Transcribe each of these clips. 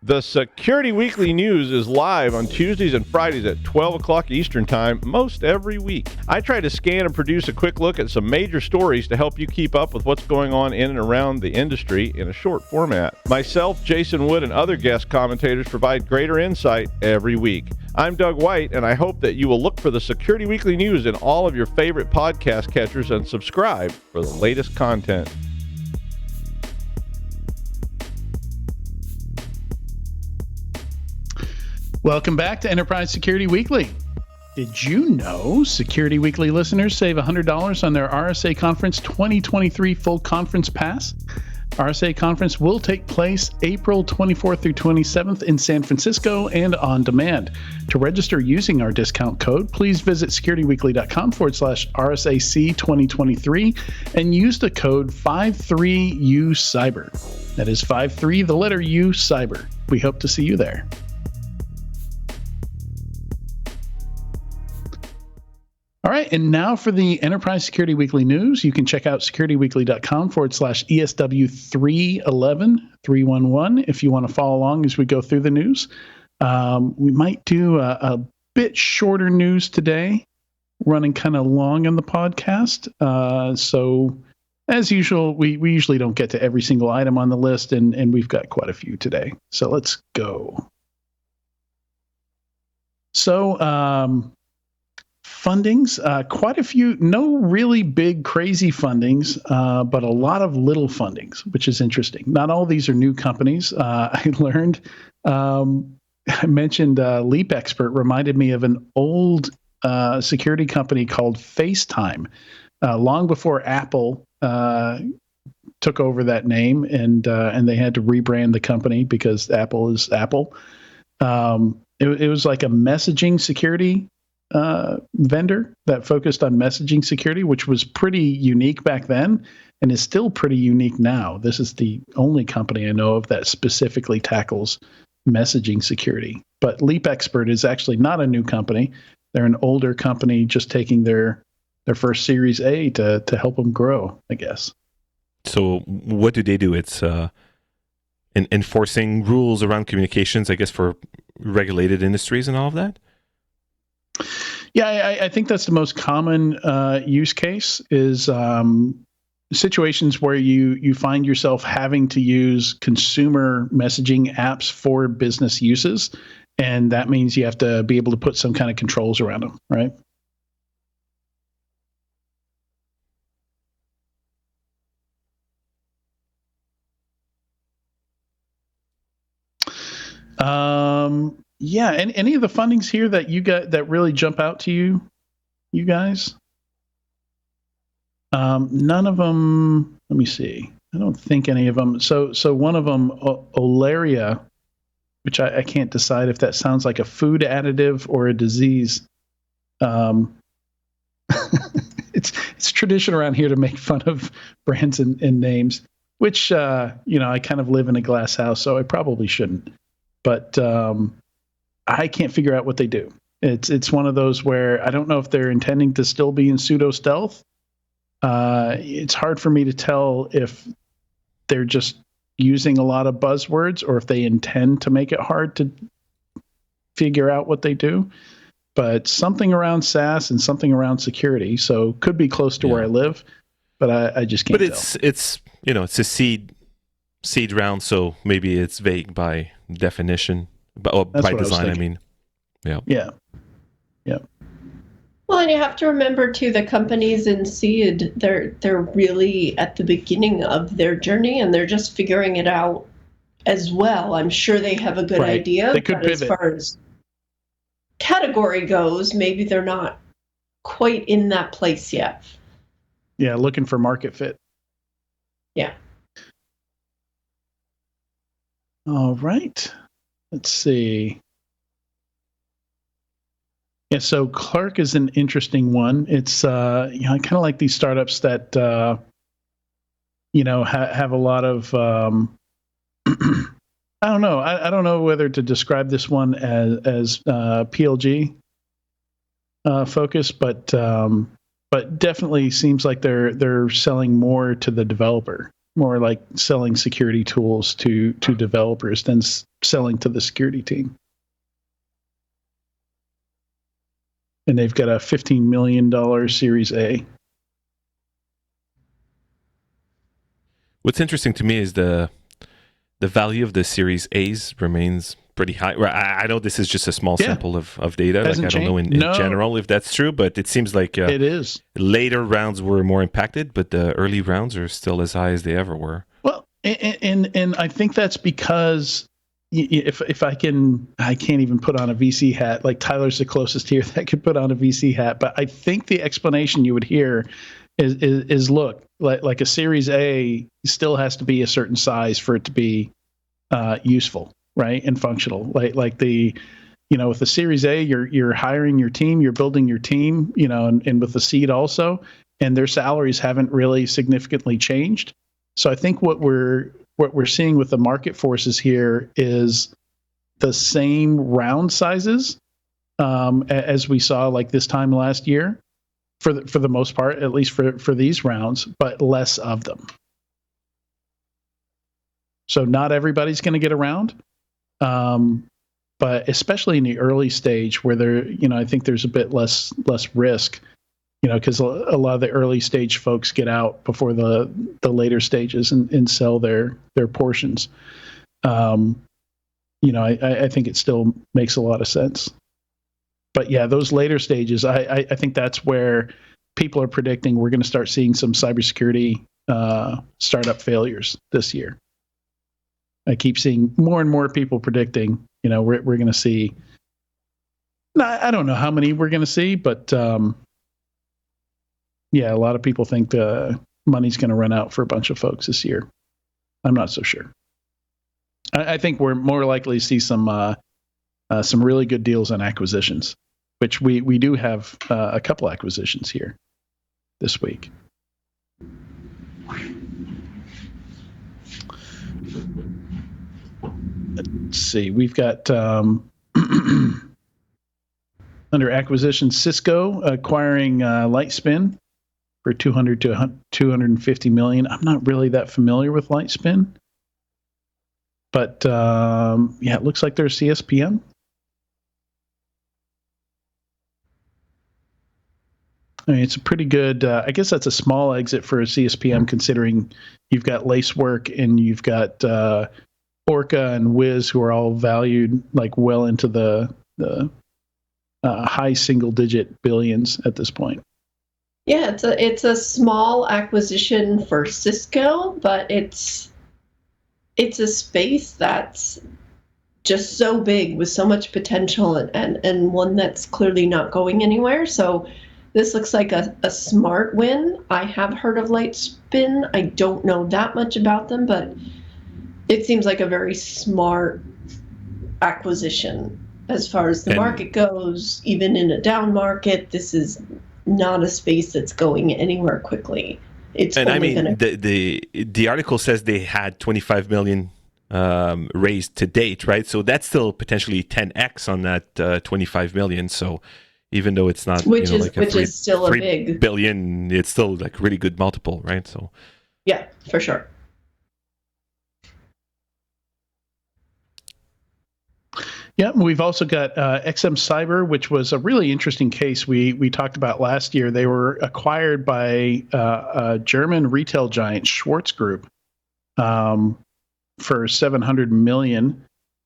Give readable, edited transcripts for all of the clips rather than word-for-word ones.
The Security Weekly News is live on Tuesdays and Fridays at 12 o'clock Eastern Time most every week. I try to scan and produce a quick look at some major stories to help you keep up with what's going on in and around the industry in a short format. Myself, Jason Wood, and other guest commentators provide greater insight every week. I'm Doug White, and I hope that you will look for the Security Weekly News in all of your favorite podcast catchers and subscribe for the latest content. Welcome back to Enterprise Security Weekly. Did you know Security Weekly listeners save $100 on their RSA Conference 2023 full conference pass? RSA Conference will take place April 24th through 27th in San Francisco and on demand. To register using our discount code, please visit securityweekly.com/RSAC 2023 and use the code 53UCyber. That is 53, the letter U, Cyber. We hope to see you there. All right, and now for the Enterprise Security Weekly News. You can check out securityweekly.com/ESW 311 if you want to follow along as we go through the news. We might do a bit shorter news today, running kind of long on the podcast. So as usual, we usually don't get to every single item on the list, and we've got quite a few today. So let's go. So, fundings, quite a few, no really big, crazy fundings, but a lot of little fundings, which is interesting. Not all these are new companies. I learned, I mentioned Leap Expert reminded me of an old security company called FaceTime, long before Apple took over that name, and they had to rebrand the company because Apple is Apple. It was like a messaging security vendor that focused on messaging security, which was pretty unique back then and is still pretty unique now. This is the only company I know of that specifically tackles messaging security. But Leap Expert is actually not a new company. They're an older company just taking their first Series A to help them grow, I guess. So what do they do? It's enforcing rules around communications, I guess, for regulated industries and all of that? Yeah, I think that's the most common use case is situations where you find yourself having to use consumer messaging apps for business uses, and that means you have to be able to put some kind of controls around them, right? Yeah, and any of the fundings here that you got that really jump out to you guys? None of them. Let me see. I don't think any of them. So one of them, Olaria, which I can't decide if that sounds like a food additive or a disease. It's tradition around here to make fun of brands and names, which I kind of live in a glass house, so I probably shouldn't. But I can't figure out what they do. It's one of those where I don't know if they're intending to still be in pseudo stealth. It's hard for me to tell if they're just using a lot of buzzwords or if they intend to make it hard to figure out what they do. But something around SaaS and something around security. So could be close to where I live, but I just can't tell. But it's a seed round, so maybe it's vague by definition. By design, I mean. Yeah. Well, and you have to remember too, the companies in seed, they're really at the beginning of their journey, and they're just figuring it out as well. I'm sure they have a good idea, they could but pivot. As far as category goes, maybe they're not quite in that place yet. Yeah, looking for market fit. Yeah. All right. Let's see. Yeah, so Clark is an interesting one. It's I kind of like these startups that have a lot of I don't know. I don't know whether to describe this one as PLG focused, but definitely seems like they're selling more to the developer. more like selling security tools to developers than selling to the security team. And they've got a $15 million Series A. What's interesting to me is the value of the Series A's remains pretty high. I know this is just a small sample of data. Like I don't know in general if that's true, but it seems like it is. Later rounds were more impacted, but the early rounds are still as high as they ever were. Well, and I think that's because if I can't even put on a VC hat. Like Tyler's the closest here that could put on a VC hat, but I think the explanation you would hear is look, like a Series A still has to be a certain size for it to be useful, right, and functional. Like the, with the Series A, you're hiring your team, you're building your team, and with the seed also, and their salaries haven't really significantly changed. So I think what we're seeing with the market forces here is the same round sizes as we saw like this time last year, for the most part, at least for these rounds, but less of them. So not everybody's going to get around, but especially in the early stage where there, I think there's a bit less risk, because a lot of the early stage folks get out before the later stages and sell their portions. I think it still makes a lot of sense. But yeah, those later stages, I think that's where people are predicting we're going to start seeing some cybersecurity startup failures this year. I keep seeing more and more people predicting, we're going to see. I don't know how many we're going to see, but yeah, a lot of people think money's going to run out for a bunch of folks this year. I'm not so sure. I think we're more likely to see some really good deals on acquisitions, which we do have a couple acquisitions here this week. Let's see. We've got under acquisition, Cisco acquiring Lightspin for $200 to $250 million. I'm not really that familiar with Lightspin, but yeah, it looks like they're CSPM. I mean, it's a pretty good. I guess that's a small exit for a CSPM, considering you've got Lacework and you've got Orca and Wiz, who are all valued like well into the high single-digit billions at this point. Yeah, it's a small acquisition for Cisco, but it's a space that's just so big with so much potential and one that's clearly not going anywhere. So this looks like a smart win. I have heard of Lightspin. I don't know that much about them, but it seems like a very smart acquisition as far as the market goes. Even in a down market, this is not a space that's going anywhere quickly. It's and only I mean, the article says they had 25 million raised to date, right? So that's still potentially 10x on that 25 million. So even though it's not, which is still a big billion, it's still like really good multiple, right? So yeah, for sure. Yeah, we've also got XM Cyber, which was a really interesting case we talked about last year. They were acquired by a German retail giant, Schwarz Group, for $700 million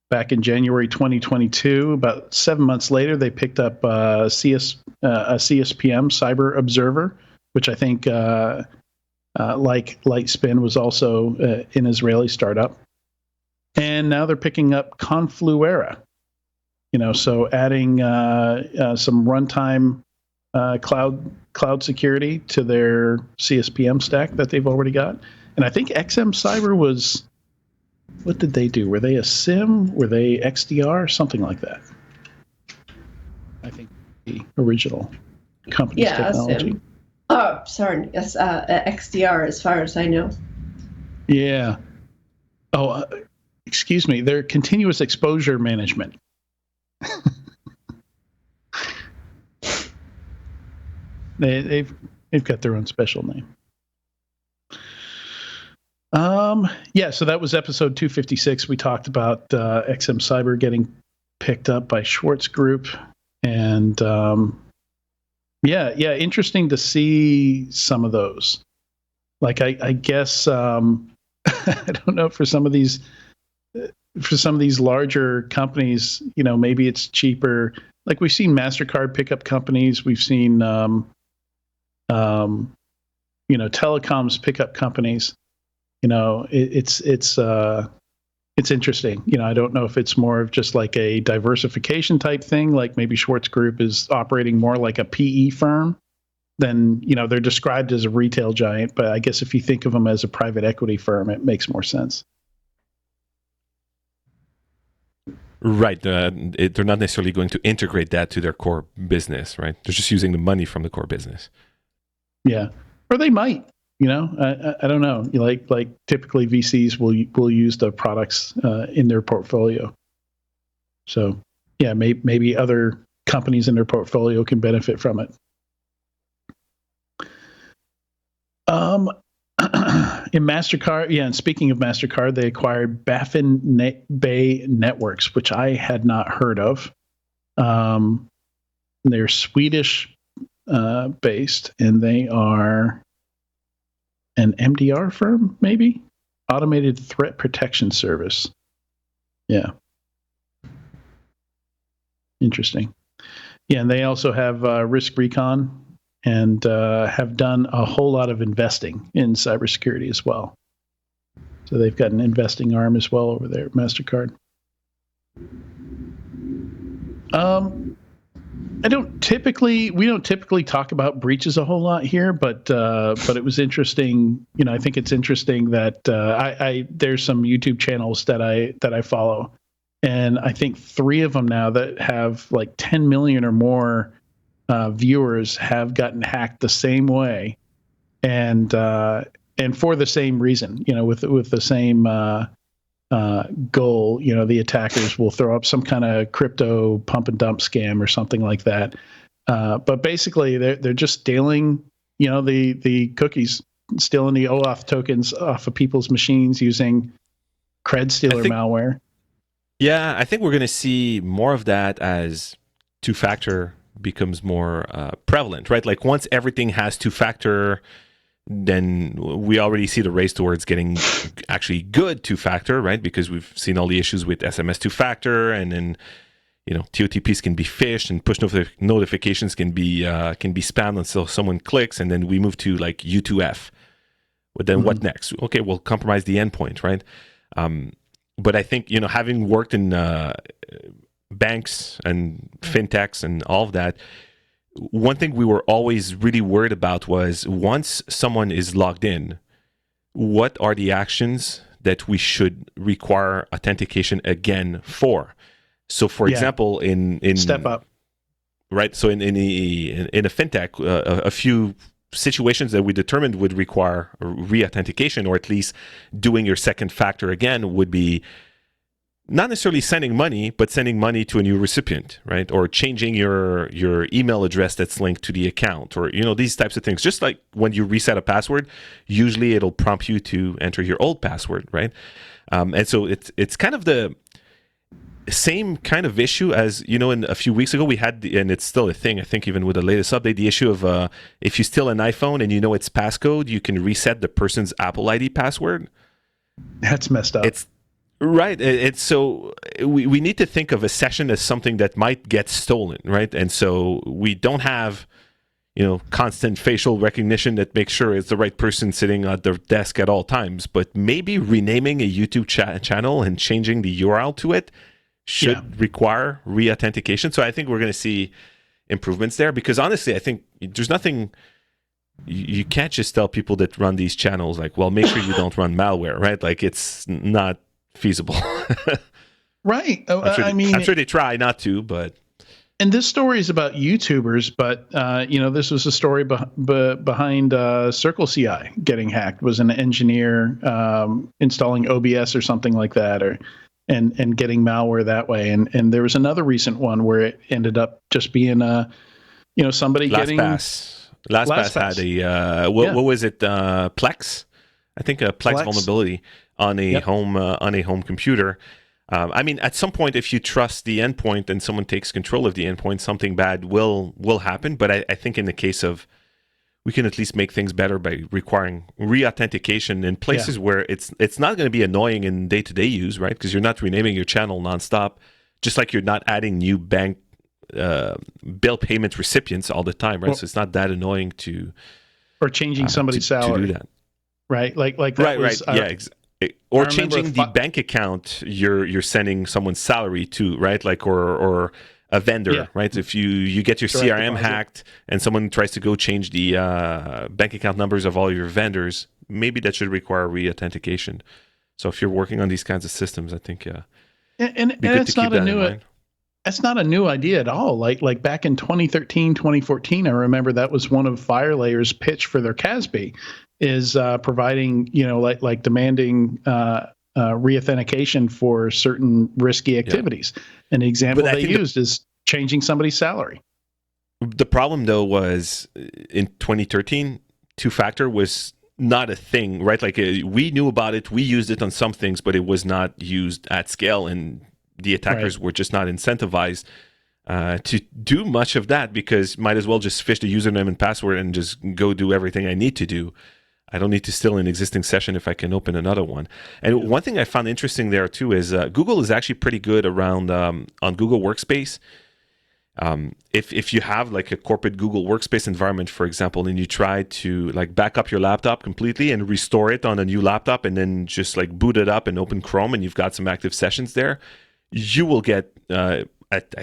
back in January 2022. About 7 months later, they picked up a CSPM, Cyber Observer, which I think, like Lightspin, was also an Israeli startup. And now they're picking up Confluera. So adding some runtime cloud security to their CSPM stack that they've already got. And I think XM Cyber was, what did they do? Were they a SIM? Were they XDR? Something like that. I think the original company's technology. SIM. Oh, sorry. Yes, XDR as far as I know. Yeah. Oh, excuse me. They're continuous exposure management. They've got their own special name. Yeah, so that was episode 256. We talked about XM Cyber getting picked up by Schwartz Group, and interesting to see some of those. Like I guess I don't know, for some of these larger companies, maybe it's cheaper. Like we've seen Mastercard pick up companies, we've seen telecoms pick up companies. It's interesting. I don't know if it's more of just like a diversification type thing, like maybe Schwartz Group is operating more like a PE firm than, they're described as a retail giant, but I guess if you think of them as a private equity firm, it makes more sense. Right. They're not necessarily going to integrate that to their core business, right? They're just using the money from the core business. Yeah. Or they might. I don't know. Like typically VCs will use the products in their portfolio. So yeah, maybe other companies in their portfolio can benefit from it. In Mastercard, and speaking of Mastercard, they acquired Baffin Bay Networks, which I had not heard of. They're Swedish based, and they are an MDR firm, maybe? Automated Threat Protection Service. Yeah. Interesting. Yeah, and they also have Risk Recon and have done a whole lot of investing in cybersecurity as well. So they've got an investing arm as well over there at Mastercard. We don't typically talk about breaches a whole lot here, but it was interesting. I think it's interesting that there's some YouTube channels that I follow, and I think 3 of them now that have like 10 million or more viewers have gotten hacked the same way, and for the same reason. With the same goal. The attackers will throw up some kind of crypto pump and dump scam or something like that. But basically, they're just stealing, the cookies, stealing the OAuth tokens off of people's machines using cred stealer malware. Yeah, I think we're going to see more of that as two-factor becomes more prevalent, right? Like once everything has two-factor, then we already see the race towards getting actually good two-factor, right? Because we've seen all the issues with SMS two-factor, and then TOTPs can be phished, and push notifications can be spammed until someone clicks, and then we move to like U2F. But then what next? Okay, we'll compromise the endpoint, right? But I think having worked in banks and fintechs and all of that, one thing we were always really worried about was once someone is logged in, what are the actions that we should require authentication again for? So, for example, in step up, right? So in a fintech, a few situations that we determined would require re-authentication, or at least doing your second factor again, would be not necessarily sending money, but sending money to a new recipient, right? Or changing your email address that's linked to the account, or these types of things. Just like when you reset a password, usually it'll prompt you to enter your old password, right? And so it's kind of the same kind of issue as in a few weeks ago we had, and it's still a thing. I think even with the latest update, the issue of if you steal an iPhone and it's passcode, you can reset the person's Apple ID password. That's messed up. It's right. It's so we need to think of a session as something that might get stolen, right? And so we don't have constant facial recognition that makes sure it's the right person sitting at their desk at all times. But maybe renaming a YouTube channel and changing the URL to it should require re-authentication. So I think we're going to see improvements there, because honestly, I think there's nothing, you can't just tell people that run these channels like, well, make sure you don't run malware, right? Like it's not feasible. Right. I'm sure they try not to, but. And this story is about YouTubers, but this was a story behind Circle CI getting hacked. Was an engineer installing OBS or something like that, and getting malware that way. And there was another recent one where it ended up just being somebody getting LastPass had a what was it, Plex? I think a Plex vulnerability on a home computer. I mean, at some point, if you trust the endpoint and someone takes control of the endpoint, something bad will happen. But I think in the case of, we can at least make things better by requiring re-authentication in places where it's not going to be annoying in day-to-day use, right? Because you're not renaming your channel nonstop, just like you're not adding new bank bill payment recipients all the time, right? So it's not that annoying to... Or changing somebody's salary. To do that. Right? Like that was... Or changing the bank account you're sending someone's salary to, right? Like, or a vendor, right? If you get your Direct CRM deposit. hacked and someone tries to go change the bank account numbers of all your vendors, maybe that should require re-authentication. So if you're working on these kinds of systems, I think and it's not a new... That's not a new idea at all. Like back in 2013, 2014, I remember that was one of FireLayer's pitch for their CASB, is providing, like demanding re-authentication for certain risky activities. An example they used is changing somebody's salary. The problem, though, was in 2013, two-factor was not a thing, right? Like we knew about it, we used it on some things, but it was not used at scale, and the attackers were just not incentivized to do much of that, because might as well just fish the username and password and just go do everything I need to do. I don't need to steal an existing session if I can open another one. And one thing I found interesting there too is Google is actually pretty good around on Google Workspace. If you have like a corporate Google Workspace environment, for example, and you try to like back up your laptop completely and restore it on a new laptop, and then just like boot it up and open Chrome, and you've got some active sessions there, you will get, I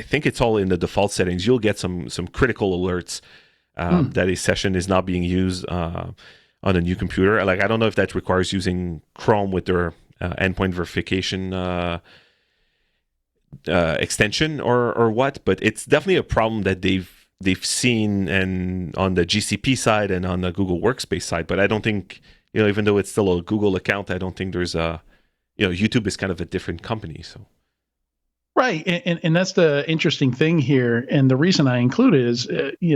think it's all in the default settings, you'll get some critical alerts that a session is not being used on a new computer. Like, I don't know if that requires using Chrome with their endpoint verification extension or what, but it's definitely a problem that they've seen, and on the GCP side and on the Google Workspace side. But I don't think, even though it's still a Google account, I don't think there's YouTube is kind of a different company, so. Right, and that's the interesting thing here, and the reason I include it is,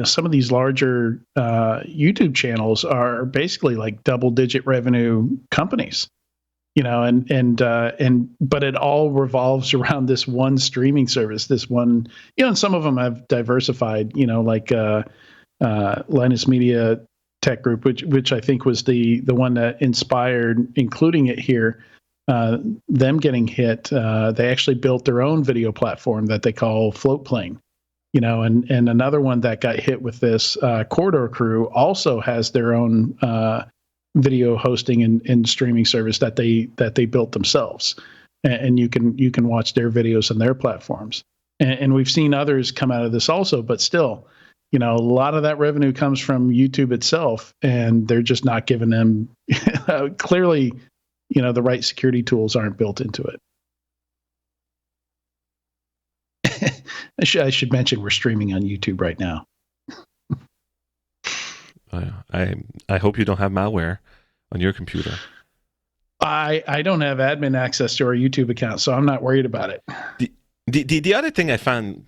some of these larger YouTube channels are basically like double-digit revenue companies, but it all revolves around this one streaming service, this one, and some of them have diversified, like Linus Media Tech Group, which I think was the one that inspired including it here. Them getting hit, they actually built their own video platform that they call Floatplane, and another one that got hit with this, Corridor Crew, also has their own video hosting and streaming service that they built themselves, and you can watch their videos on their platforms, and we've seen others come out of this also, but still, a lot of that revenue comes from YouTube itself, and they're just not giving them clearly. The right security tools aren't built into it. I should mention we're streaming on YouTube right now. I hope you don't have malware on your computer. I don't have admin access to our YouTube account, so I'm not worried about it. The other thing I found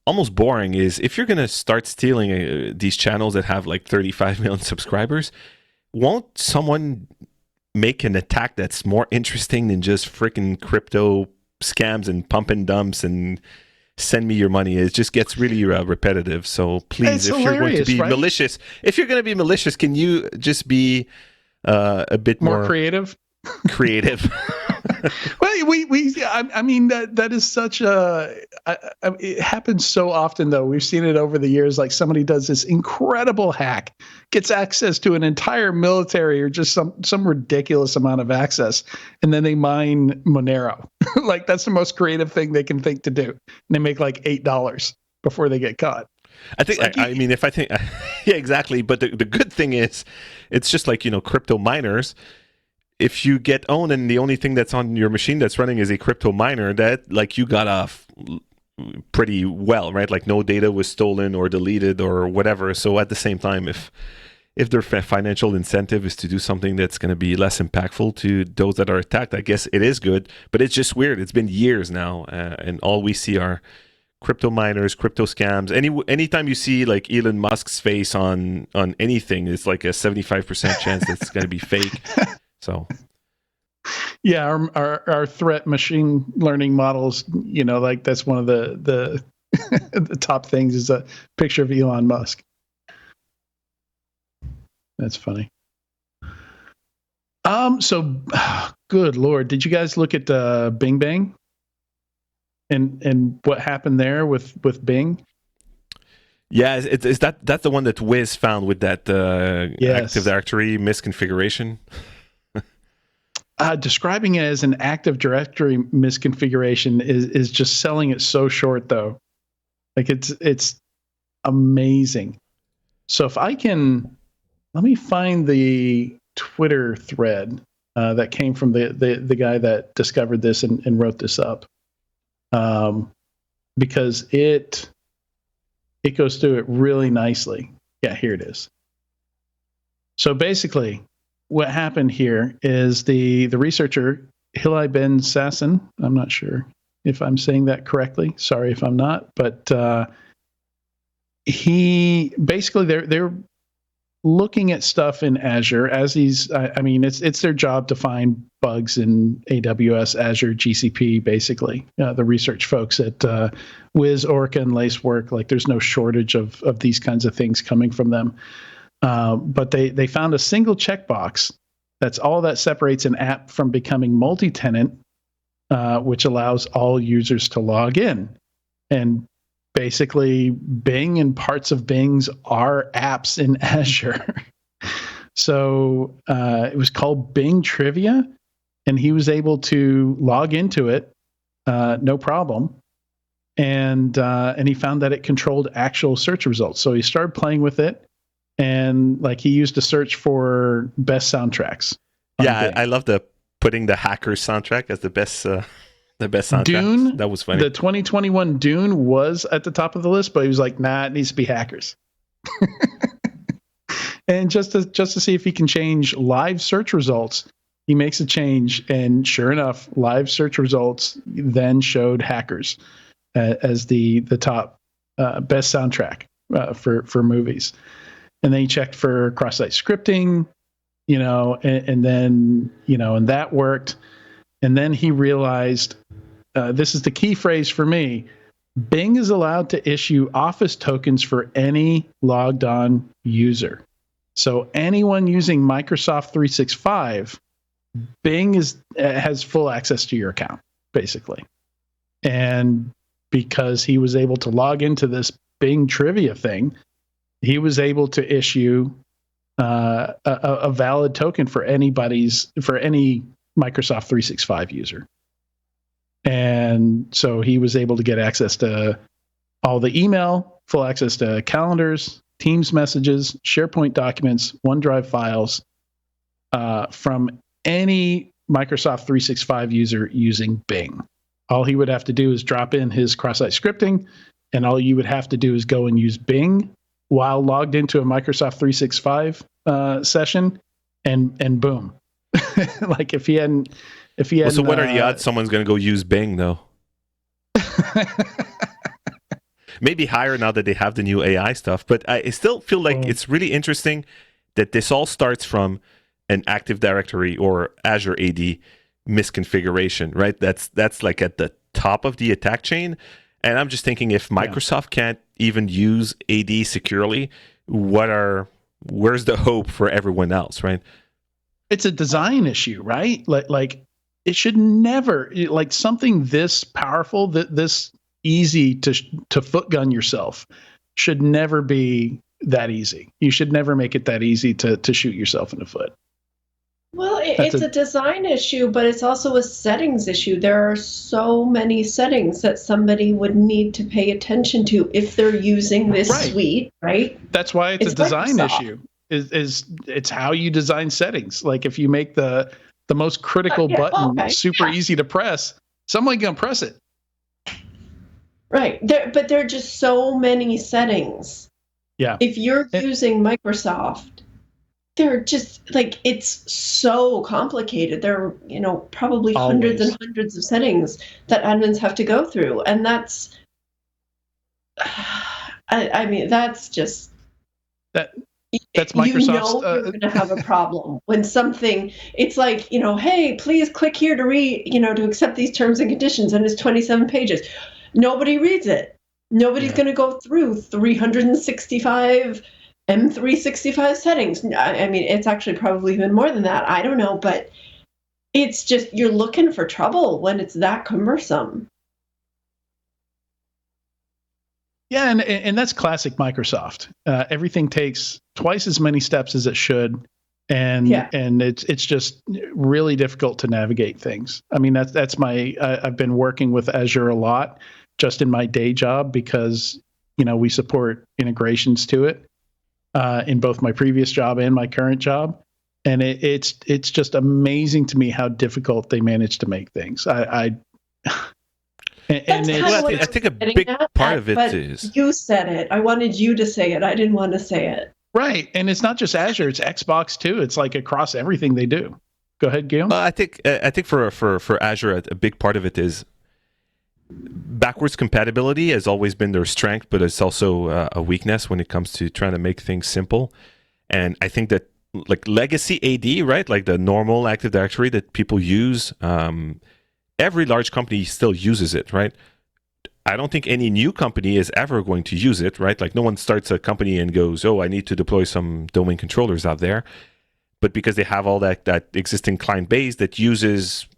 almost boring is if you're going to start stealing these channels that have like 35 million subscribers, won't someone make an attack that's more interesting than just freaking crypto scams and pump and dumps and send me your money? It just gets really repetitive. So please, if you're going to be malicious, can you just be a bit more creative? Well, I mean, that is such a. It happens so often, though. We've seen it over the years. Like somebody does this incredible hack, gets access to an entire military or just some ridiculous amount of access, and then they mine Monero. Like that's the most creative thing they can think to do. And they make like $8 before they get caught. I think. Yeah, exactly. But the good thing is, it's just like crypto miners. If you get owned and the only thing that's on your machine that's running is a crypto miner, that like you got off pretty well, right? Like no data was stolen or deleted or whatever. So at the same time, if their financial incentive is to do something that's going to be less impactful to those that are attacked, I guess it is good. But it's just weird. It's been years now, and all we see are crypto miners, crypto scams. Anytime you see like Elon Musk's face on anything, it's like a 75% chance that it's going to be fake. So yeah, our threat machine learning models, like that's one of the the top things is a picture of Elon Musk. That's funny. So good Lord, did you guys look at Bing Bang and what happened there with Bing? yeah, is that's the one that Wiz found with that Yes. Active Directory misconfiguration? Describing it as an Active Directory misconfiguration is just selling it so short, though. Like it's amazing. So if I can, let me find the Twitter thread that came from the guy that discovered this and wrote this up, because it goes through it really nicely. Yeah, here it is. So basically, what happened here is the researcher Hilai Ben Sasson, I'm not sure if I'm saying that correctly. Sorry if I'm not, but he basically they're looking at stuff in Azure as these. I mean, it's their job to find bugs in AWS, Azure, GCP. Basically, the research folks at Wiz, Orca, and Lacework, like there's no shortage of these kinds of things coming from them. But they found a single checkbox. That's all that separates an app from becoming multi-tenant, which allows all users to log in. And basically, Bing and parts of Bing's are apps in Azure. So it was called Bing Trivia, and he was able to log into it, no problem. And he found that it controlled actual search results. So he started playing with it. And like he used to search for best soundtracks. Yeah, I love putting the Hackers soundtrack as the best soundtrack. Dune, that was funny. The 2021 Dune was at the top of the list, but he was like, nah, it needs to be Hackers. And just to see if he can change live search results, he makes a change, and sure enough, live search results then showed Hackers as the top best soundtrack for movies. And then he checked for cross-site scripting, and then, and that worked. And then he realized, this is the key phrase for me, Bing is allowed to issue Office tokens for any logged on user. So anyone using Microsoft 365, Bing has full access to your account, basically. And because he was able to log into this Bing trivia thing, he was able to issue a valid token for any Microsoft 365 user. And so he was able to get access to all the email, full access to calendars, Teams messages, SharePoint documents, OneDrive files from any Microsoft 365 user using Bing. All he would have to do is drop in his cross-site scripting, and all you would have to do is go and use Bing while logged into a Microsoft 365 session, and boom. Like if he hadn't, so what are the odds someone's going to go use Bing though? Maybe higher now that they have the new AI stuff, but I still feel like it's really interesting that this all starts from an Active Directory or Azure AD misconfiguration, right? That's like at the top of the attack chain. And I'm just thinking, if Microsoft can't even use AD securely, where's the hope for everyone else, right? It's a design issue, right? Like it should never, like something this powerful, this easy to foot gun yourself should never be that easy. You should never make it that easy to shoot yourself in the foot. Well, it's a design issue, but it's also a settings issue. There are so many settings that somebody would need to pay attention to if they're using this suite, right? That's why it's a design issue. It's how you design settings. Like if you make the most critical button super easy to press, someone's gonna press it. Right, but there are just so many settings. Yeah. If you're using Microsoft, they're just like, it's so complicated. There are, probably hundreds and hundreds of settings that admins have to go through. And that's, I mean, that's just, That's Microsoft's. You're going to have a problem when something. It's like, hey, please click here to accept these terms and conditions, and it's 27 pages. Nobody reads it. Nobody's going to go through 365 M365 settings. I mean, it's actually probably even more than that. I don't know, but it's just you're looking for trouble when it's that cumbersome. Yeah, and that's classic Microsoft. Everything takes twice as many steps as it should, and it's just really difficult to navigate things. I mean, that's my. I've been working with Azure a lot, just in my day job, because we support integrations to it in both my previous job and my current job, and it's just amazing to me how difficult they manage to make things. I think a big part of it is you said it. I wanted you to say it. I didn't want to say it. Right, and it's not just Azure; it's Xbox too. It's like across everything they do. Go ahead, Guillaume. I think for Azure, a big part of it is backwards compatibility has always been their strength, but it's also a weakness when it comes to trying to make things simple. And I think that like legacy AD, right, like the normal Active Directory that people use. Every large company still uses it, right? I don't think any new company is ever going to use it, right? Like no one starts a company and goes, oh, I need to deploy some domain controllers out there. But because they have all that existing client base that uses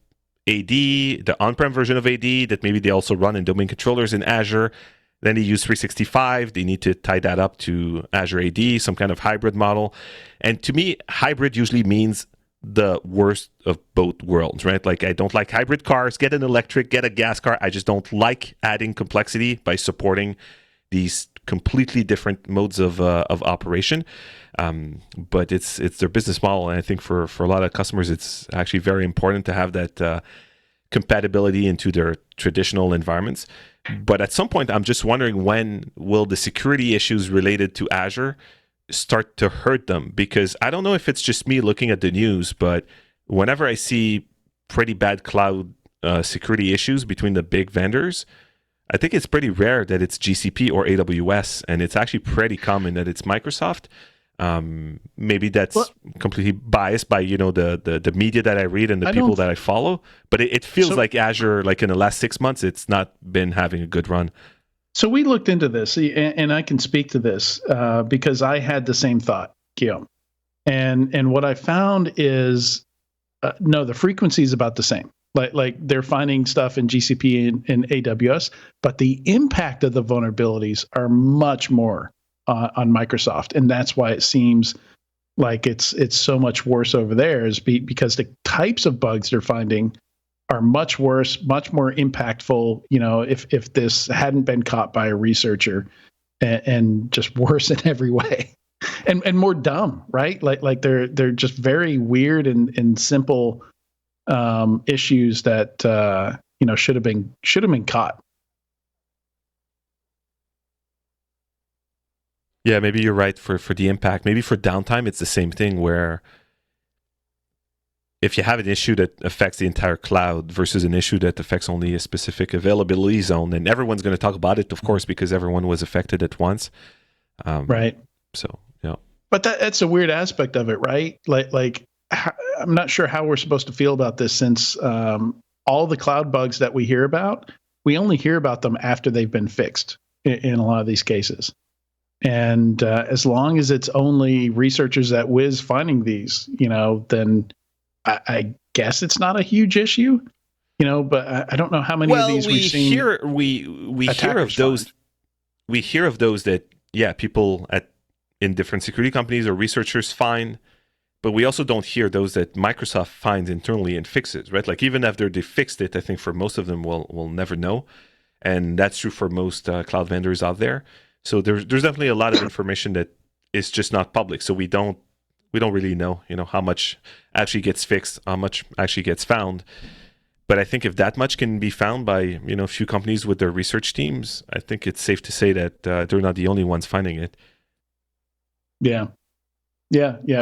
AD, the on-prem version of AD, that maybe they also run in domain controllers in Azure, then they use 365, they need to tie that up to Azure AD, some kind of hybrid model. And to me, hybrid usually means the worst of both worlds, right? Like I don't like hybrid cars, get an electric, get a gas car. I just don't like adding complexity by supporting these completely different modes of operation. But it's their business model. And I think for a lot of customers, it's actually very important to have that compatibility into their traditional environments. But at some point, I'm just wondering, when will the security issues related to Azure start to hurt them? Because I don't know if it's just me looking at the news, but whenever I see pretty bad cloud security issues between the big vendors, I think it's pretty rare that it's GCP or AWS, and it's actually pretty common that it's Microsoft. Maybe that's completely biased by the media that I read and the people that I follow, but it feels like Azure, like in the last 6 months, it's not been having a good run. So we looked into this, and I can speak to this because I had the same thought, Guillaume. And what I found is, no, the frequency is about the same. Like they're finding stuff in GCP and AWS, but the impact of the vulnerabilities are much more on Microsoft, and that's why it seems like it's so much worse over there. Is because the types of bugs they're finding are much worse, much more impactful. If this hadn't been caught by a researcher, and just worse in every way, and more dumb, right? Like they're just very weird and simple issues that should have been caught. Yeah, maybe you're right for the impact. Maybe for downtime, it's the same thing where if you have an issue that affects the entire cloud versus an issue that affects only a specific availability zone, then everyone's going to talk about it, of course, because everyone was affected at once. Right. So, yeah. But that's a weird aspect of it, right? Like I'm not sure how we're supposed to feel about this, since all the cloud bugs that we hear about, we only hear about them after they've been fixed in a lot of these cases. And as long as it's only researchers at Wiz finding these, then I guess it's not a huge issue, but I don't know how many of these we've seen. We hear of those. We hear of those that, people in different security companies or researchers find, but we also don't hear those that Microsoft finds internally and fixes, right? Like even after they fixed it, I think for most of them we'll never know. And that's true for most cloud vendors out there. So there's definitely a lot of information that is just not public. So we don't really know, how much actually gets fixed, how much actually gets found. But I think if that much can be found by, a few companies with their research teams, I think it's safe to say that they're not the only ones finding it. Yeah,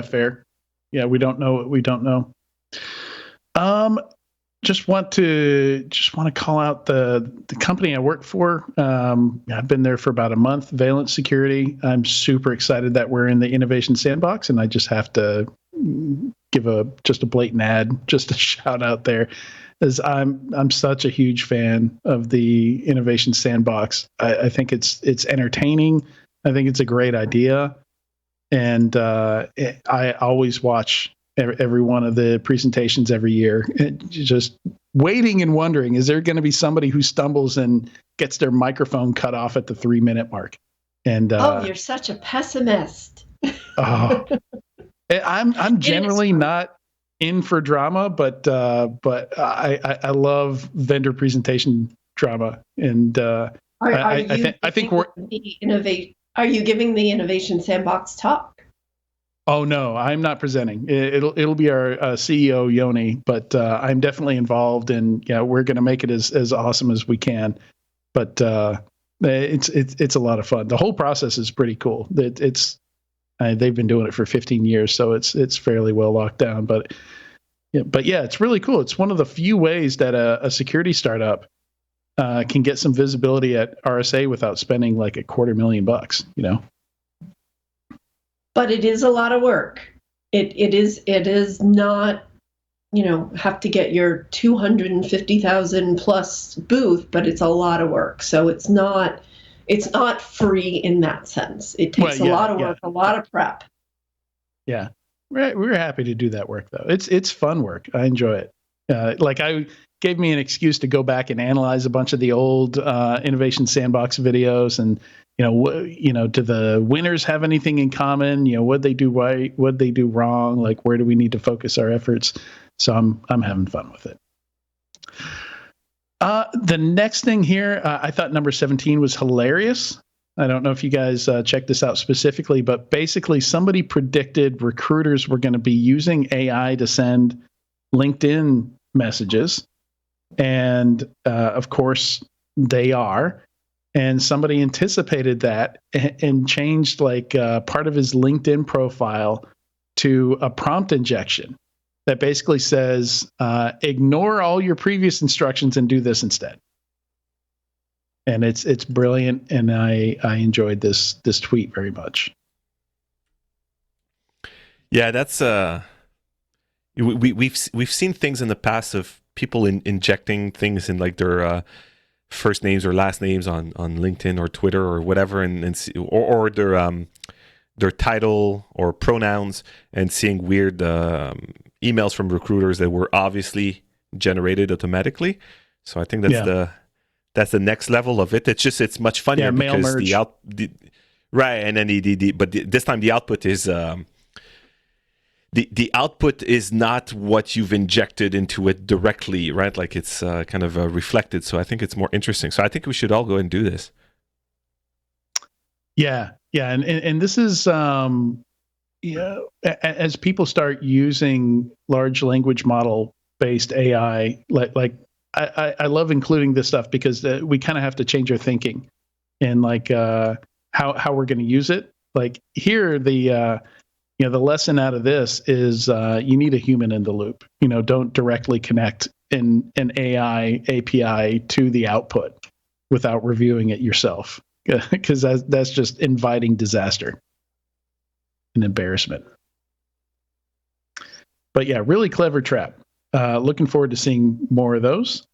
fair. Yeah, we don't know what we don't know. just want to call out the company I work for. I've been there for about a month. Valence Security. I'm super excited that we're in the Innovation Sandbox, and I just have to give just a blatant ad, just a shout out there, as I'm such a huge fan of the Innovation Sandbox. I think it's entertaining. I think it's a great idea, and I always watch every one of the presentations every year, just waiting and wondering, is there going to be somebody who stumbles and gets their microphone cut off at the 3-minute mark? And you're such a pessimist. I'm generally not in for drama, but I love vendor presentation drama, and I think we're. Are you giving the Innovation Sandbox talk? Oh no, I'm not presenting. It'll be our CEO Yoni, but I'm definitely involved, and we're going to make it as awesome as we can. But it's a lot of fun. The whole process is pretty cool. They've been doing it for 15 years, so it's fairly well locked down. But it's really cool. It's one of the few ways that a security startup can get some visibility at RSA without spending like $250,000. But it is a lot of work. It is not, have to get your 250,000 plus booth, but it's a lot of work. So it's not free in that sense. It takes a lot of work, a lot of prep. Yeah, we're happy to do that work though. It's fun work. I enjoy it. I gave me an excuse to go back and analyze a bunch of the old Innovation Sandbox videos, and do the winners have anything in common? What they do right, what they do wrong, like where do we need to focus our efforts? So I'm having fun with it. The next thing here, I thought number 17 was hilarious. I don't know if you guys checked this out specifically, but basically somebody predicted recruiters were going to be using AI to send LinkedIn messages. And of course they are. And somebody anticipated that and changed part of his LinkedIn profile to a prompt injection that basically says, ignore all your previous instructions and do this instead. And it's brilliant, and I enjoyed this tweet very much. Yeah, that's we've seen things in the past of people injecting things in their first names or last names on LinkedIn or Twitter or whatever, or their title or pronouns, and seeing weird emails from recruiters that were obviously generated automatically. So I think that's the next level of it. It's much funnier because right, and then this time the output is the output is not what you've injected into it directly, right? Like it's kind of reflected. So I think it's more interesting. So I think we should all go and do this. Yeah, and this is as people start using large language model based AI, I love including this stuff because we kind of have to change our thinking and how we're going to use it. Like here, the lesson out of this is you need a human in the loop. Don't directly connect an AI API to the output without reviewing it yourself, because that's just inviting disaster and embarrassment. But yeah, really clever trap. Looking forward to seeing more of those.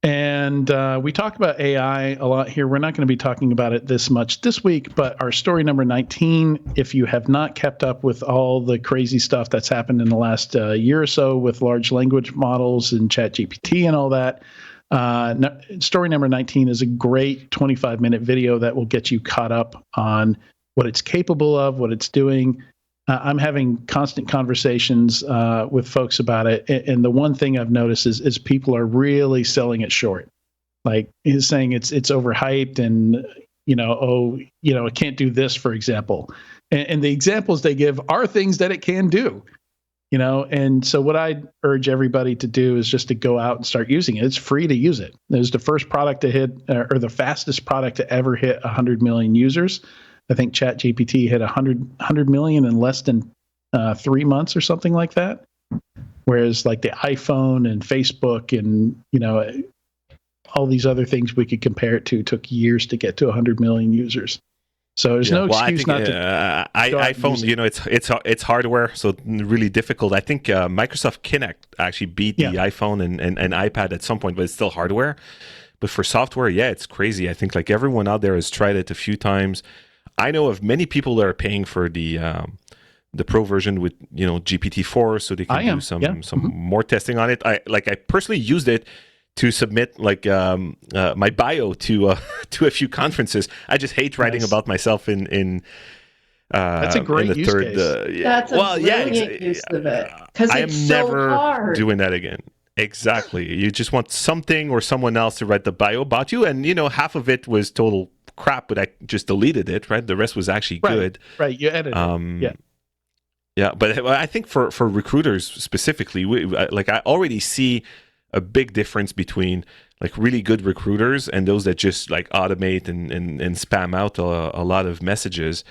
And we talk about AI a lot here. We're not going to be talking about it this much this week, but our story number 19, if you have not kept up with all the crazy stuff that's happened in the last year or so with large language models and ChatGPT and all that, story number 19 is a great 25-minute video that will get you caught up on what it's capable of, what it's doing. I'm having constant conversations with folks about it, and the one thing I've noticed is people are really selling it short. Like he's saying it's overhyped, and it can't do this, for example. And the examples they give are things that it can do. And so what I urge everybody to do is just to go out and start using it. It's free to use it. It was the first product to hit, or the fastest product to ever hit 100 million users. I think ChatGPT hit 100 million in less than 3 months or something like that. Whereas like the iPhone and Facebook and, all these other things we could compare it to took years to get to 100 million users. So there's no excuse not to. iPhone, it's hardware, so really difficult. I think Microsoft Kinect actually beat the iPhone and iPad at some point, but it's still hardware. But for software, it's crazy. I think like everyone out there has tried it a few times. I know of many people that are paying for the Pro version with GPT-4, so they can do some more testing on it. I personally used it to submit my bio to a few conferences. I just hate writing about myself in that's a great use case. That's a brilliant use of it, because it's so hard. I am never doing that again. Exactly. You just want something or someone else to write the bio about you, and half of it was total crap, but I just deleted it. Right, the rest was actually good. Right, you edited. Yeah, but I think for recruiters specifically, I already see a big difference between like really good recruiters and those that just like automate and spam out a lot of messages.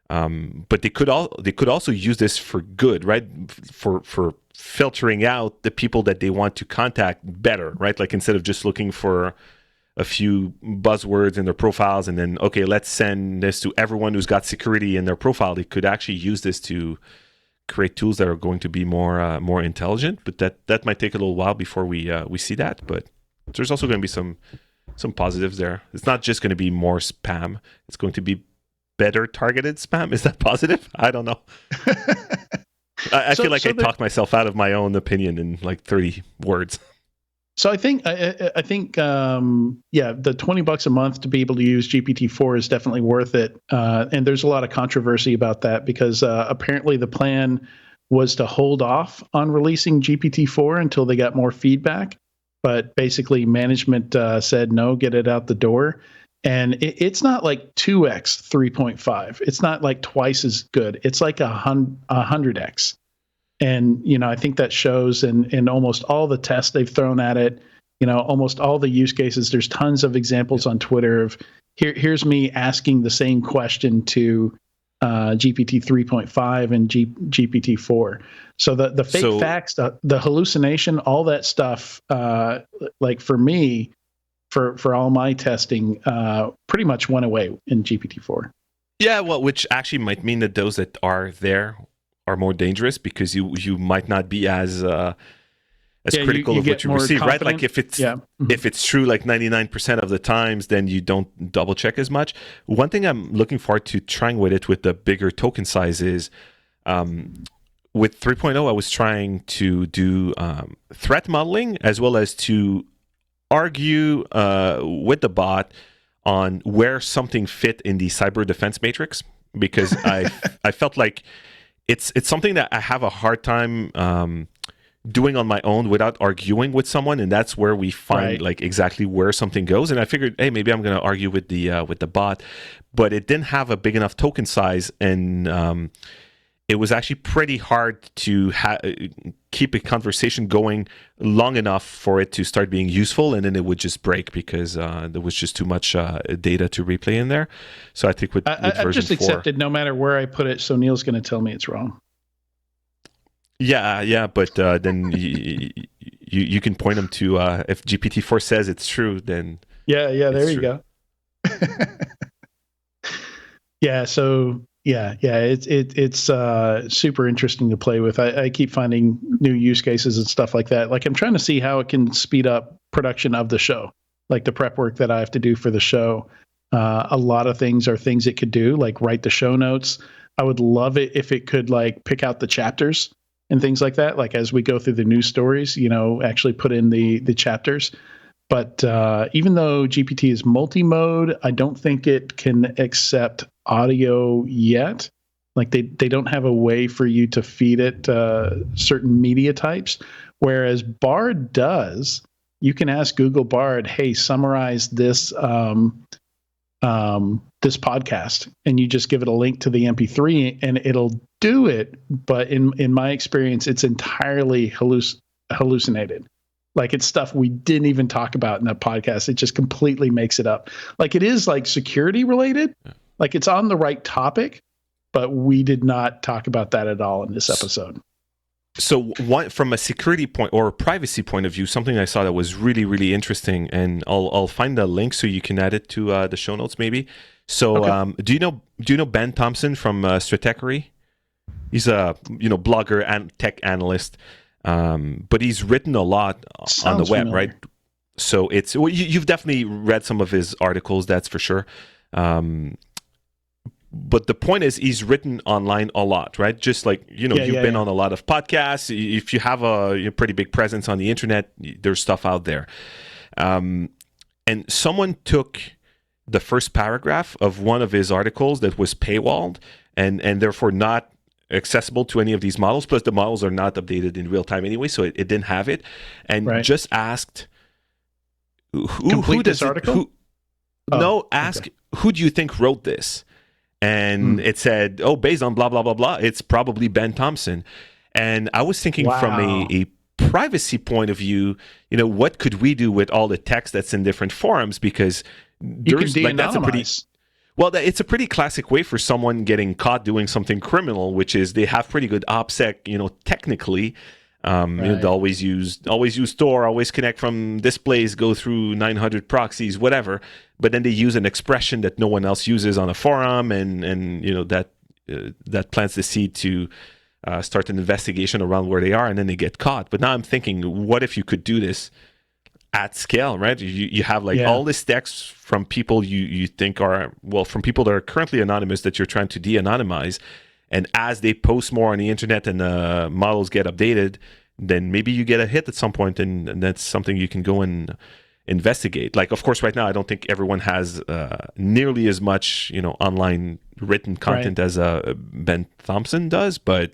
But they could also use this for good, right? For filtering out the people that they want to contact better, right? Like instead of just looking for a few buzzwords in their profiles and then, okay, let's send this to everyone who's got security in their profile. They could actually use this to create tools that are going to be more intelligent, but that might take a little while before we see that. But there's also going to be some positives there. It's not just going to be more spam. It's going to be better targeted spam. Is that positive? I don't know. I feel like I talked myself out of my own opinion in like 30 words. So I think the $20 a month to be able to use GPT-4 is definitely worth it. And there's a lot of controversy about that because apparently the plan was to hold off on releasing GPT-4 until they got more feedback. But basically management said, no, get it out the door. And it's not like 2x 3.5. It's not like twice as good. It's like 100x. And, I think that shows in almost all the tests they've thrown at it, almost all the use cases. There's tons of examples on Twitter of here's me asking the same question to GPT 3.5 and GPT-4. So the fake facts, the hallucination, all that stuff, like for me, for all my testing, pretty much went away in GPT-4. Yeah, well, which actually might mean that those that are there are more dangerous because you might not be as critical of what you receive, confident. Right? Like if it's true, like 99% of the times, then you don't double check as much. One thing I'm looking forward to trying with it with the bigger token size is with 3.0, I was trying to do threat modeling as well as to argue with the bot on where something fit in the cyber defense matrix because I felt like it's something that I have a hard time doing on my own without arguing with someone, and that's where we find like exactly where something goes. And I figured, hey, maybe I'm going to argue with the bot, but it didn't have a big enough token size, and it was actually pretty hard to keep a conversation going long enough for it to start being useful, and then it would just break because there was just too much data to replay in there. So I think with version 4... I just accepted no matter where I put it, so Neil's going to tell me it's wrong. Yeah, but then you can point them to, if GPT-4 says it's true, then... Yeah, there you go. Yeah, so... Yeah, it's super interesting to play with. I keep finding new use cases and stuff like that. Like I'm trying to see how it can speed up production of the show, like the prep work that I have to do for the show. A lot of things are things it could do, like write the show notes. I would love it if it could like pick out the chapters and things like that. Like as we go through the news stories, actually put in the chapters. But even though GPT is multi-mode, I don't think it can accept audio yet. Like they don't have a way for you to feed it certain media types, whereas Bard does. You can ask Google Bard, hey, summarize this this podcast, and you just give it a link to the MP3 and it'll do it. But in my experience, it's entirely hallucinated. Like it's stuff we didn't even talk about in that podcast. It just completely makes it up. Like it is like security related. Like it's on the right topic, but we did not talk about that at all in this episode. So one, from a security point or a privacy point of view, something I saw that was really, really interesting, and I'll find the link so you can add it to the show notes maybe. So okay. Do you know Ben Thompson from Stratechery? He's a blogger and tech analyst, but he's written a lot on the web, right? So it's you've definitely read some of his articles, that's for sure. But the point is, he's written online a lot, right? Just like, you've been on a lot of podcasts. If you have a pretty big presence on the internet, there's stuff out there. And someone took the first paragraph of one of his articles that was paywalled and therefore not accessible to any of these models. Plus, the models are not updated in real time anyway, so it didn't have it. And just asked, who does this article? Who do you think wrote this? And it said, based on blah, blah, blah, blah, it's probably Ben Thompson. And I was thinking from a privacy point of view, what could we do with all the text that's in different forums? Because there's it's a pretty classic way for someone getting caught doing something criminal, which is they have pretty good OPSEC, technically. They always use Tor, always connect from displays, go through 900 proxies, whatever. But then they use an expression that no one else uses on a forum, and that plants the seed to start an investigation around where they are, and then they get caught. But now I'm thinking, what if you could do this at scale, right? You have all this text from people you think from people that are currently anonymous that you're trying to de-anonymize. And as they post more on the internet and the models get updated, then maybe you get a hit at some point, and that's something you can go and investigate. Like, of course, right now, I don't think everyone has nearly as much, online written content as Ben Thompson does, but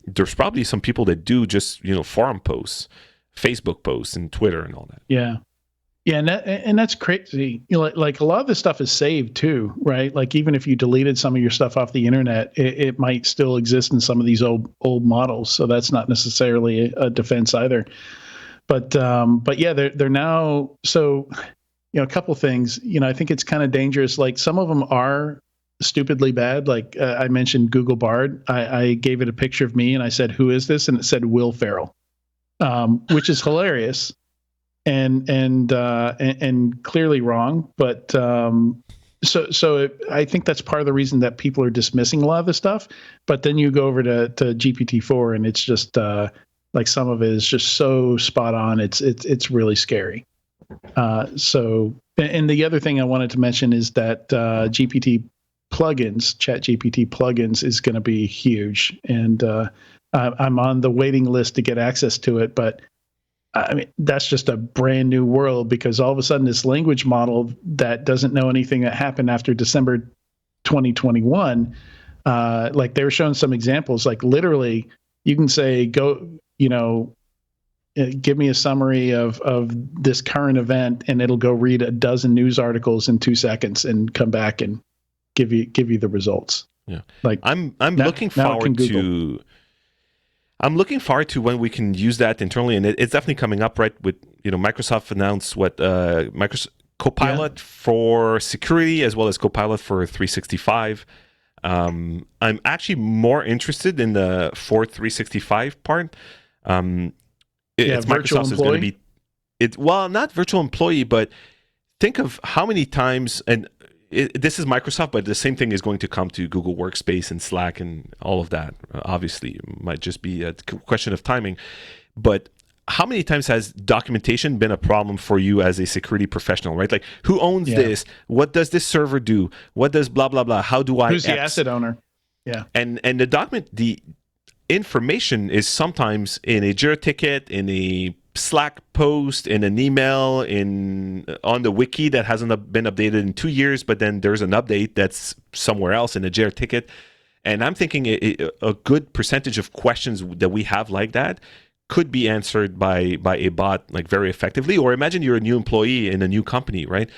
there's probably some people that do just, forum posts, Facebook posts, and Twitter and all that. Yeah. Yeah, and that's crazy. Like a lot of this stuff is saved too, right? Like, even if you deleted some of your stuff off the internet, it might still exist in some of these old models. So that's not necessarily a defense either. But yeah, they're now. So, a couple things. I think it's kind of dangerous. Like, some of them are stupidly bad. Like, I mentioned Google Bard. I gave it a picture of me and I said, "Who is this?" And it said Will Ferrell, which is hilarious. And clearly wrong, but so I think that's part of the reason that people are dismissing a lot of the stuff. But then you go over to GPT-4, and it's just like, some of it is just so spot on. It's really scary. So, and the other thing I wanted to mention is that GPT plugins, ChatGPT plugins, is going to be huge, and I'm on the waiting list to get access to it, but. I mean, that's just a brand new world, because all of a sudden this language model that doesn't know anything that happened after December 2021, like, they were showing some examples, like, literally you can say, go, give me a summary of this current event, and it'll go read a dozen news articles in 2 seconds and come back and give you the results. Yeah. Like, I'm looking forward to. I'm looking forward to when we can use that internally, and it's definitely coming up, right? With Microsoft announced Microsoft Copilot for security, as well as Copilot for 365. I'm actually more interested in the for 365 part. It's Microsoft is going to be not virtual employee, but think of how many times, and this is Microsoft, but the same thing is going to come to Google Workspace and Slack and all of that. Obviously, it might just be a question of timing. But how many times has documentation been a problem for you as a security professional, right? Like, who owns this? What does this server do? What does blah, blah, blah? How do I... Who's the asset owner? Yeah. And the information is sometimes in a Jira ticket, in a Slack post, in an email, on the wiki that hasn't been updated in 2 years, but then there's an update that's somewhere else in a Jira ticket. And I'm thinking a good percentage of questions that we have like that could be answered by a bot, like, very effectively. Or imagine you're a new employee in a new company, right?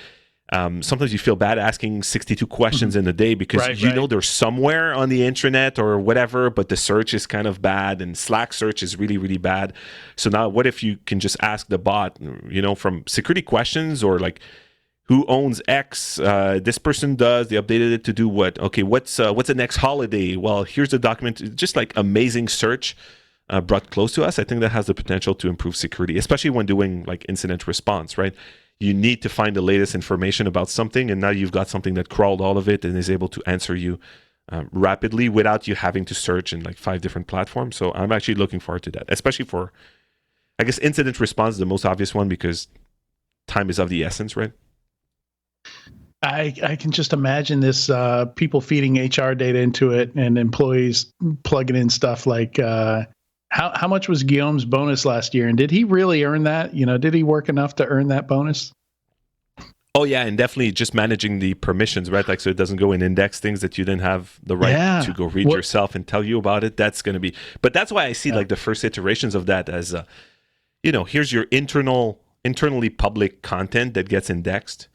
Sometimes you feel bad asking 62 questions in a day because you know they're somewhere on the intranet or whatever, but the search is kind of bad, and Slack search is really, really bad. So now what if you can just ask the bot, from security questions, or like, who owns X? This person does. They updated it to do what? Okay, what's the next holiday? Well, here's the document. Just like amazing search brought close to us, I think that has the potential to improve security, especially when doing like incident response, right? You need to find the latest information about something, and now you've got something that crawled all of it and is able to answer you rapidly without you having to search in like 5 different platforms. So I'm actually looking forward to that, especially for, I guess, incident response is the most obvious one because time is of the essence, right? I can just imagine this, people feeding HR data into it and employees plugging in stuff like, how much was Guillaume's bonus last year? And did he really earn that? Did he work enough to earn that bonus? Oh, yeah, and definitely just managing the permissions, right? Like, so it doesn't go and index things that you didn't have the right to go read yourself and tell you about it. That's going to be... But that's why I see like the first iterations of that as, here's your internally public content that gets indexed.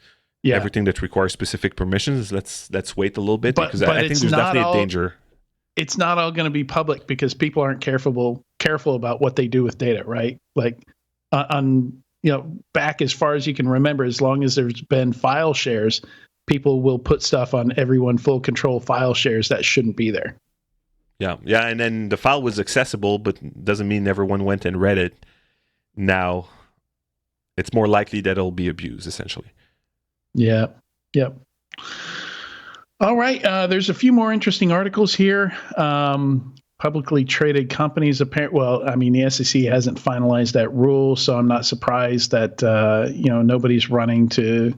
Yeah. Everything that requires specific permissions, let's wait a little bit because I think there's definitely a danger. It's not all going to be public because people aren't careful about what they do with data, right? Like back as far as you can remember, as long as there's been file shares, people will put stuff on everyone full control file shares that shouldn't be there. Yeah, and then the file was accessible, but doesn't mean everyone went and read it. Now, it's more likely that it'll be abused, essentially. Yeah. Yep. All right. There's a few more interesting articles here. Publicly traded companies, the SEC hasn't finalized that rule, so I'm not surprised that nobody's running to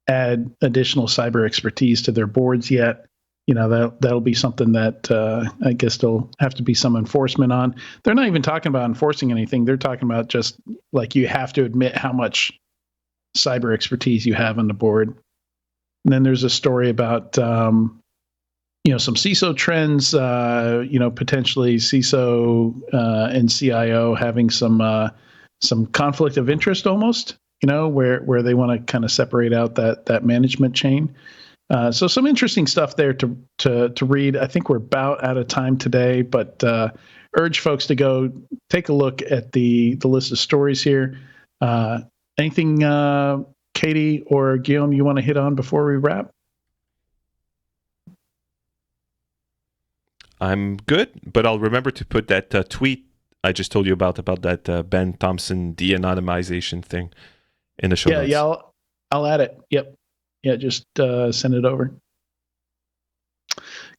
add additional cyber expertise to their boards yet. That'll be something that I guess there'll have to be some enforcement on. They're not even talking about enforcing anything. They're talking about just like you have to admit how much cyber expertise you have on the board. And then there's a story about some CISO trends, potentially CISO and CIO having some conflict of interest almost, where they want to kind of separate out that management chain. So some interesting stuff there to read. I think we're about out of time today, but urge folks to go take a look at the list of stories here. Anything, Katie or Guillaume, you want to hit on before we wrap? I'm good, but I'll remember to put that tweet I just told you about that Ben Thompson de-anonymization thing in the show notes. Yeah, I'll add it. Yep. Yeah, just send it over.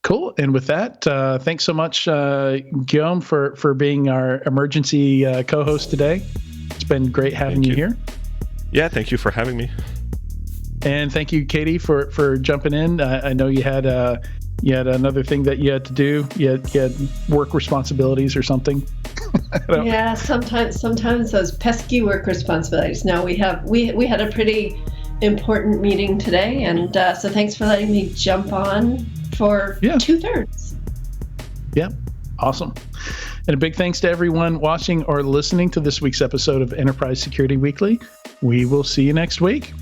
Cool. And with that, thanks so much, Guillaume, for being our emergency co-host today. It's been great having you here. Yeah, thank you for having me. And thank you, Katie, for jumping in. I know you had another thing that you had to do. You had work responsibilities or something. Yeah, sometimes those pesky work responsibilities. No, we had a pretty important meeting today, and so thanks for letting me jump on for 2/3. Yep, awesome. And a big thanks to everyone watching or listening to this week's episode of Enterprise Security Weekly. We will see you next week.